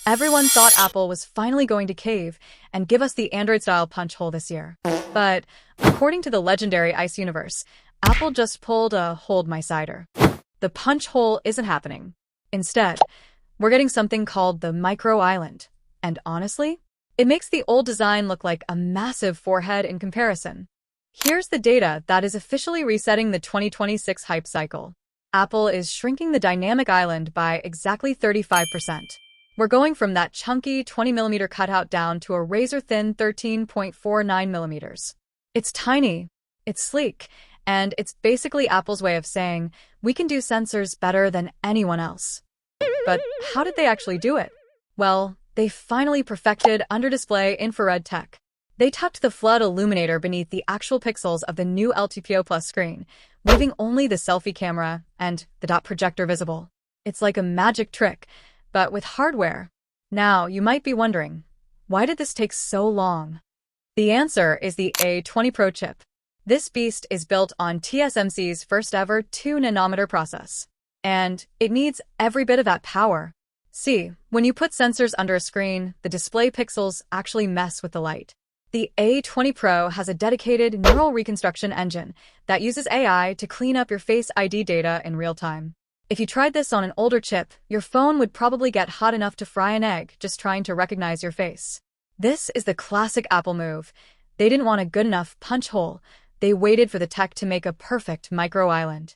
Everyone thought Apple was finally going to cave and give us the Android-style punch hole this year. But according to the legendary Ice universe, Apple just pulled a hold my cider. The punch hole isn't happening. Instead, we're getting something called the micro island. And honestly, it makes the old design look like a massive forehead in comparison. Here's the data that is officially resetting the 2026 hype cycle. Apple is shrinking the dynamic island by exactly 35%. We're going from that chunky 20mm cutout down to a razor-thin 13.49mm. It's tiny, it's sleek, and it's basically Apple's way of saying, we can do sensors better than anyone else. But how did they actually do it? Well, they finally perfected under-display infrared tech. They tucked the flood illuminator beneath the actual pixels of the new LTPO Plus screen, leaving only the selfie camera and the dot projector visible. It's like a magic trick, but with hardware. Now, you might be wondering, why did this take so long? The answer is the A20 Pro chip. This beast is built on TSMC's first-ever 2nm process. And it needs every bit of that power. See, when you put sensors under a screen, the display pixels actually mess with the light. The A20 Pro has a dedicated neural reconstruction engine that uses AI to clean up your Face ID data in real time. If you tried this on an older chip, your phone would probably get hot enough to fry an egg just trying to recognize your face. This is the classic Apple move. They didn't want a good enough punch hole. They waited for the tech to make a perfect micro island.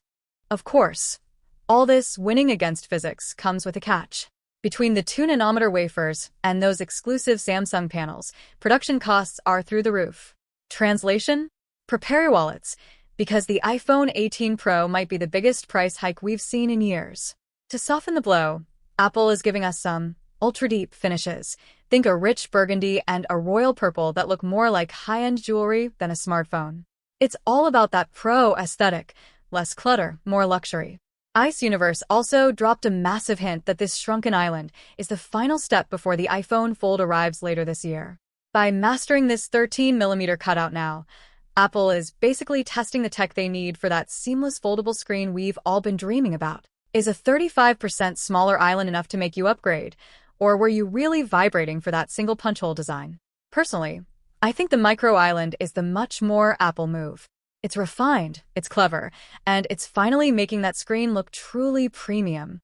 Of course, all this winning against physics comes with a catch. Between the 2nm wafers and those exclusive Samsung panels, production costs are through the roof. Translation? Prepare your wallets, because the iPhone 18 Pro might be the biggest price hike we've seen in years. To soften the blow, Apple is giving us some ultra-deep finishes. Think a rich burgundy and a royal purple that look more like high-end jewelry than a smartphone. It's all about that pro aesthetic, less clutter, more luxury. Ice Universe also dropped a massive hint that this shrunken island is the final step before the iPhone Fold arrives later this year. By mastering this 13mm cutout now, Apple is basically testing the tech they need for that seamless foldable screen we've all been dreaming about. Is a 35% smaller island enough to make you upgrade, or were you really vibrating for that single punch hole design? Personally, I think the micro island is the much more Apple move. It's refined, it's clever, and it's finally making that screen look truly premium.